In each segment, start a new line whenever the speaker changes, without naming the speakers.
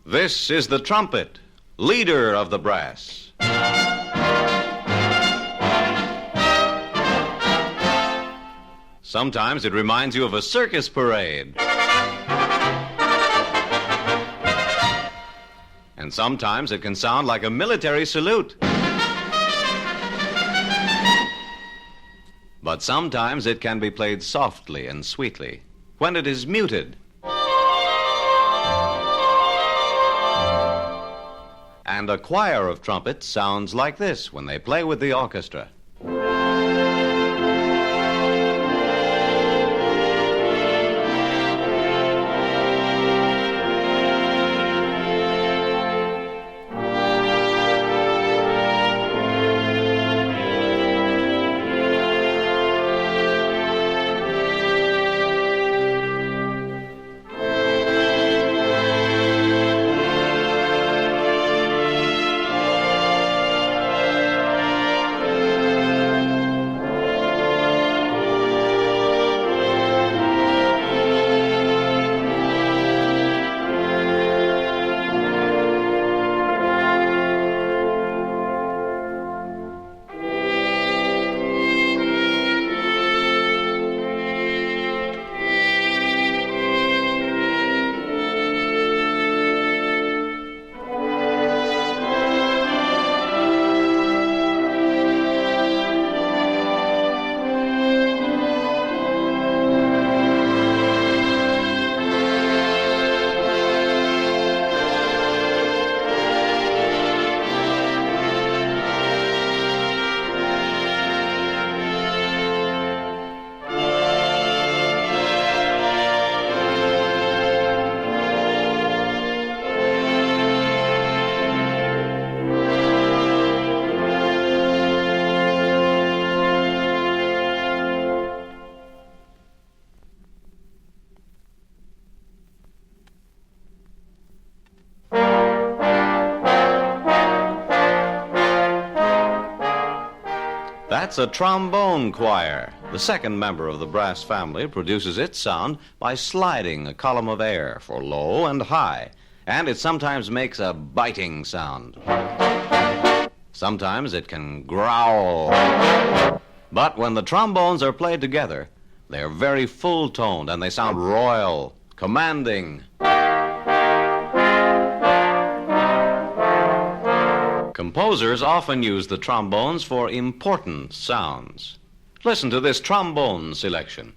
This is the trumpet, leader of the brass. Sometimes it reminds you of a circus parade. And sometimes it can sound like a military salute. But sometimes it can be played softly and sweetly when it is muted. And a choir of trumpets sounds like this when they play with the orchestra. That's a trombone choir. The second member of the brass family produces its sound by sliding a column of air for low and high, and it sometimes makes a biting sound. Sometimes it can growl. But when the trombones are played together, they're very full-toned and they sound royal, commanding. Composers often use the trombones for important sounds. Listen to this trombone selection.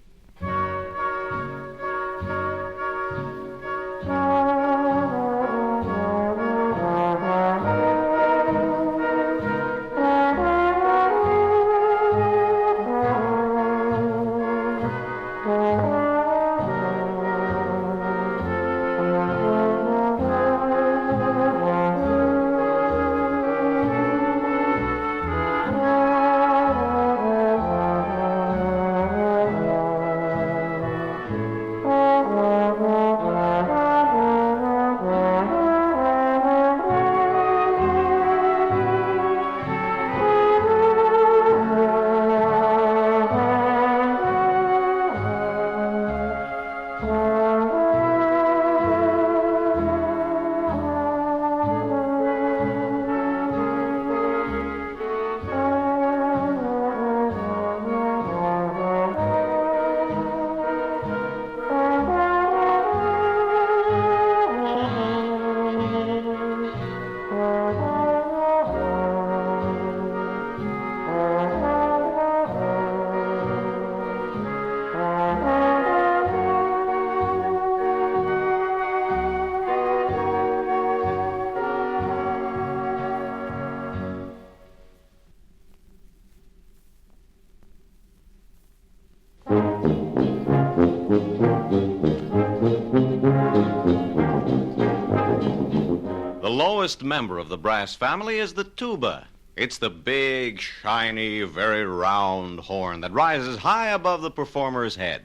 The lowest member of the brass family is the tuba. It's the big, shiny, very round horn that rises high above the performer's head.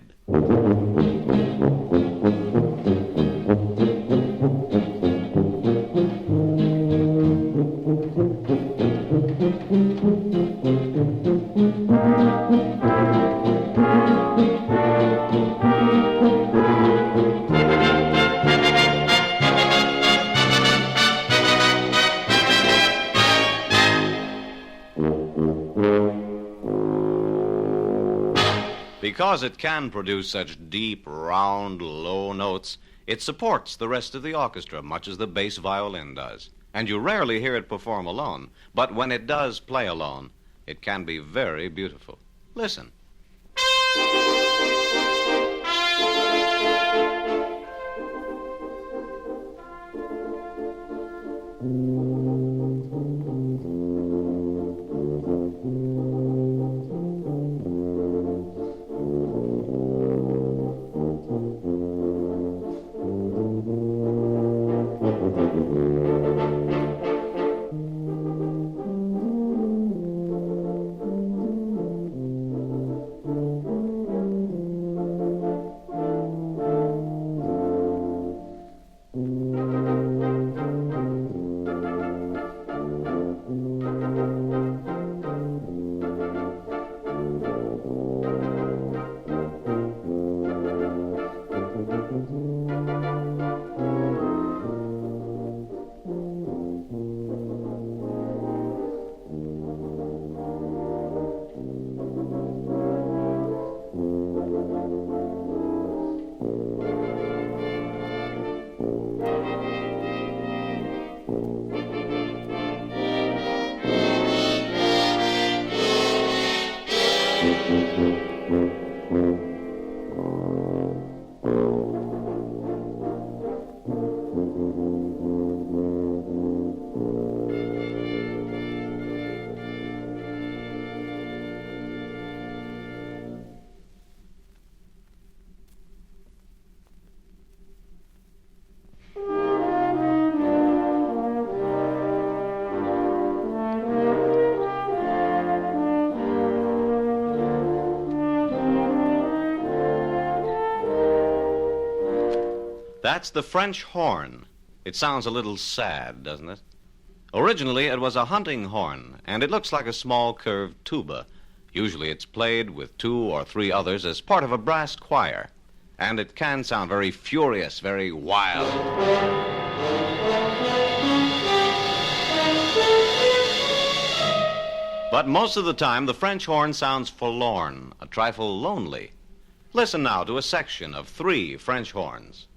Because it can produce such deep, round, low notes, it supports the rest of the orchestra, much as the bass violin does. And you rarely hear it perform alone, but when it does play alone, it can be very beautiful. Listen. That's the French horn. It sounds a little sad, doesn't it? Originally, it was a hunting horn, and it looks like a small curved tuba. Usually it's played with 2 or 3 others as part of a brass choir, and it can sound very furious, very wild. But most of the time, the French horn sounds forlorn, a trifle lonely. Listen now to a section of 3 French horns.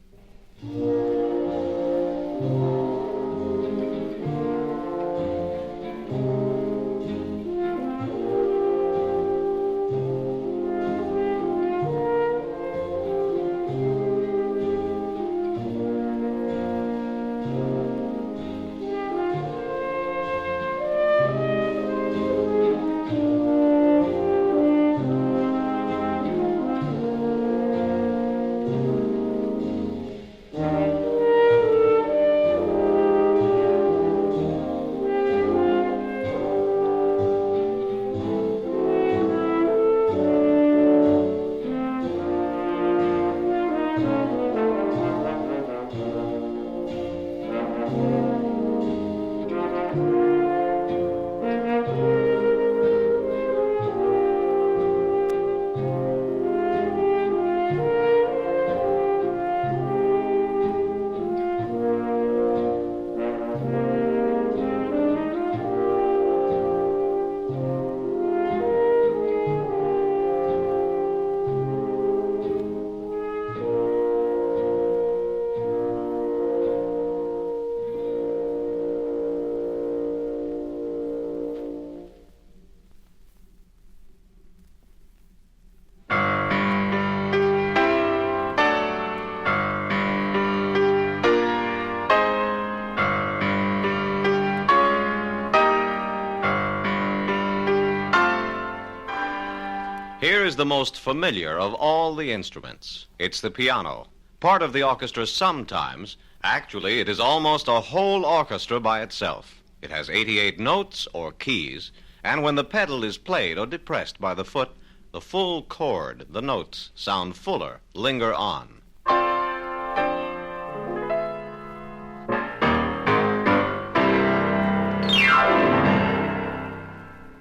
Here is the most familiar of all the instruments. It's the piano. Part of the orchestra sometimes. Actually, it is almost a whole orchestra by itself. It has 88 notes or keys, and when the pedal is played or depressed by the foot, the full chord, the notes, sound fuller, linger on.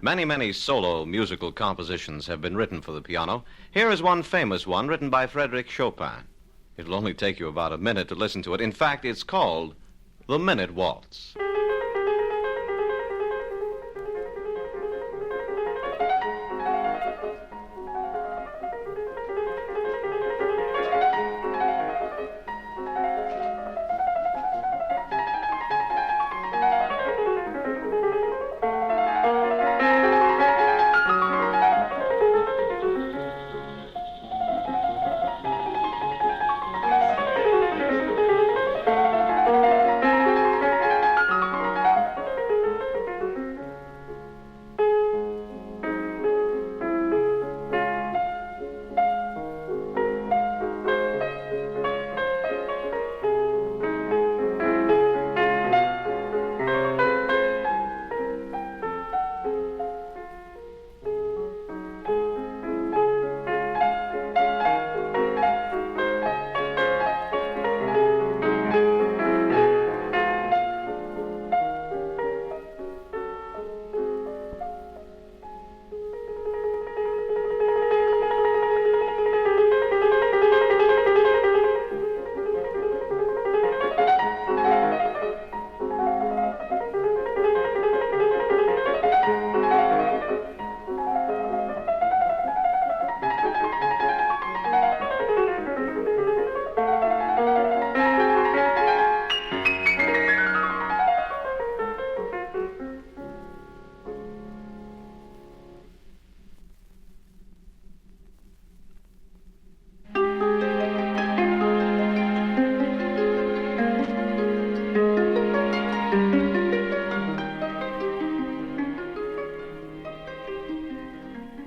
Many solo musical compositions have been written for the piano. Here is one famous one written by Frédéric Chopin. It'll only take you about a minute to listen to it. In fact, it's called The Minute Waltz.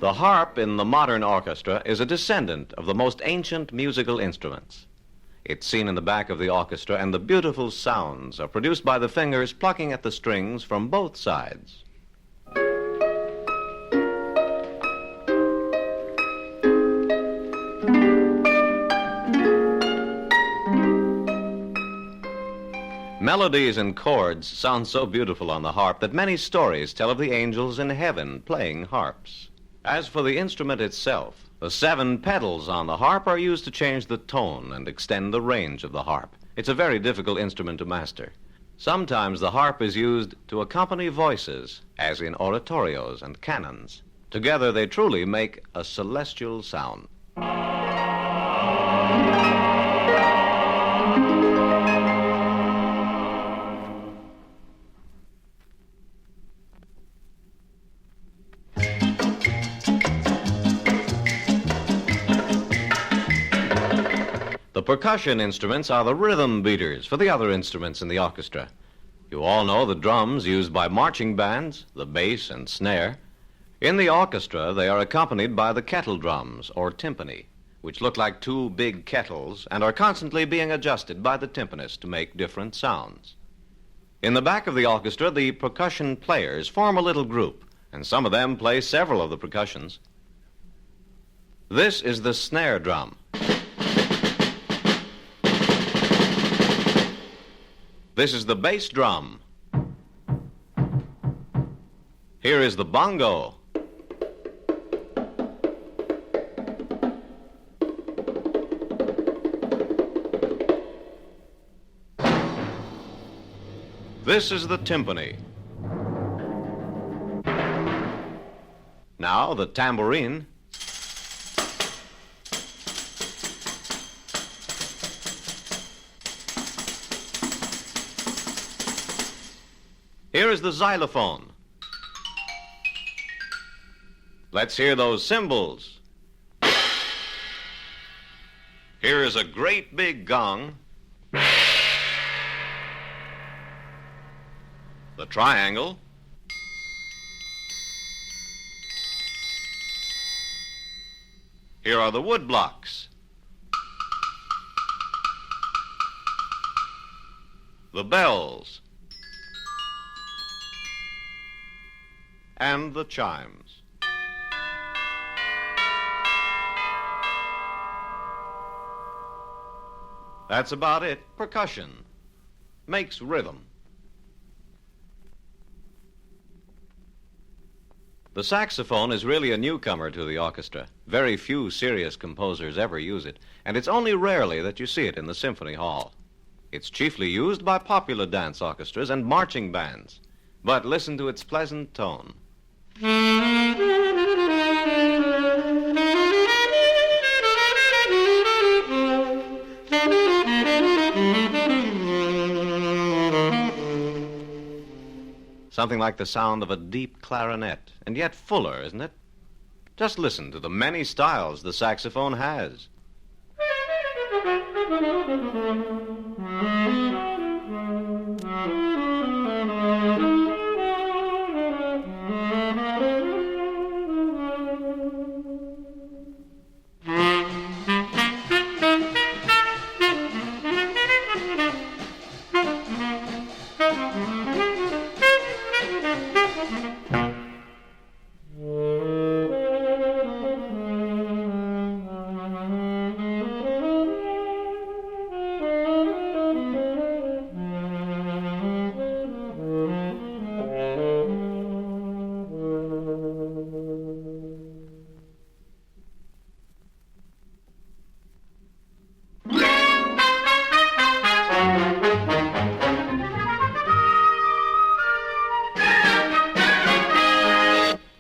The harp in the modern orchestra is a descendant of the most ancient musical instruments. It's seen in the back of the orchestra, and the beautiful sounds are produced by the fingers plucking at the strings from both sides. Melodies and chords sound so beautiful on the harp that many stories tell of the angels in heaven playing harps. As for the instrument itself, the 7 pedals on the harp are used to change the tone and extend the range of the harp. It's a very difficult instrument to master. Sometimes the harp is used to accompany voices, as in oratorios and canons. Together they truly make a celestial sound. The percussion instruments are the rhythm beaters for the other instruments in the orchestra. You all know the drums used by marching bands, the bass and snare. In the orchestra, they are accompanied by the kettle drums, or timpani, which look like 2 big kettles and are constantly being adjusted by the timpanist to make different sounds. In the back of the orchestra, the percussion players form a little group, and some of them play several of the percussions. This is the snare drum. This is the bass drum. Here is the bongo. This is the timpani. Now the tambourine. Here is the xylophone. Let's hear those cymbals. Here is a great big gong. The triangle. Here are the wood blocks. The bells. And the chimes. That's about it. Percussion makes rhythm. The saxophone is really a newcomer to the orchestra. Very few serious composers ever use it, and it's only rarely that you see it in the symphony hall. It's chiefly used by popular dance orchestras and marching bands. But listen to its pleasant tone. Something like the sound of a deep clarinet, and yet fuller, isn't it? Just listen to the many styles the saxophone has.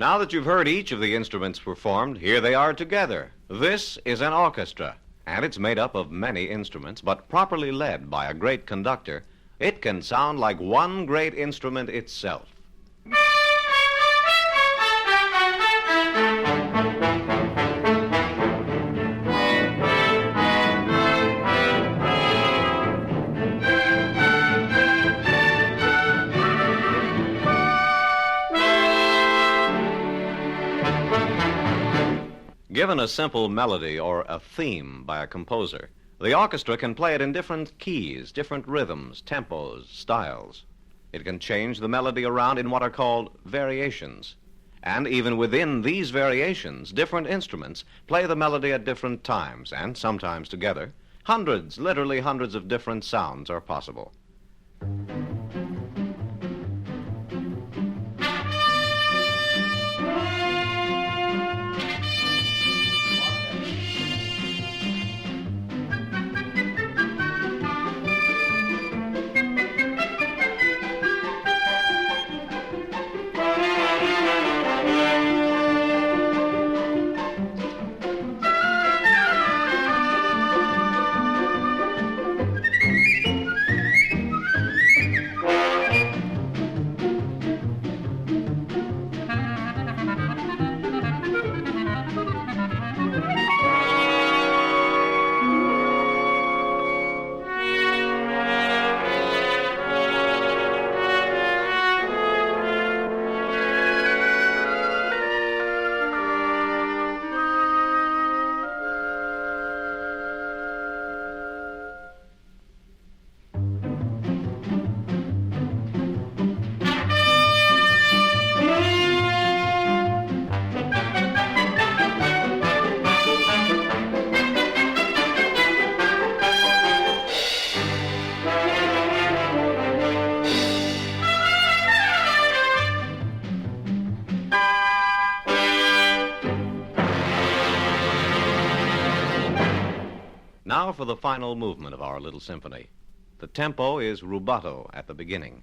Now that you've heard each of the instruments performed, here they are together. This is an orchestra, and it's made up of many instruments, but properly led by a great conductor, it can sound like one great instrument itself. Given a simple melody or a theme by a composer, the orchestra can play it in different keys, different rhythms, tempos, styles. It can change the melody around in what are called variations. And even within these variations, different instruments play the melody at different times, and sometimes together. Hundreds, literally hundreds of different sounds are possible. Now for the final movement of our little symphony. The tempo is rubato at the beginning.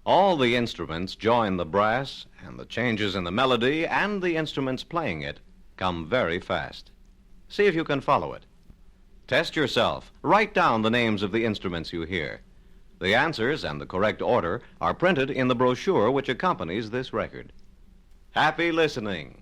All the instruments join the brass, and the changes in the melody and the instruments playing it come very fast. See if you can follow it. Test yourself. Write down the names of the instruments you hear. The answers and the correct order are printed in the brochure which accompanies this record. Happy listening.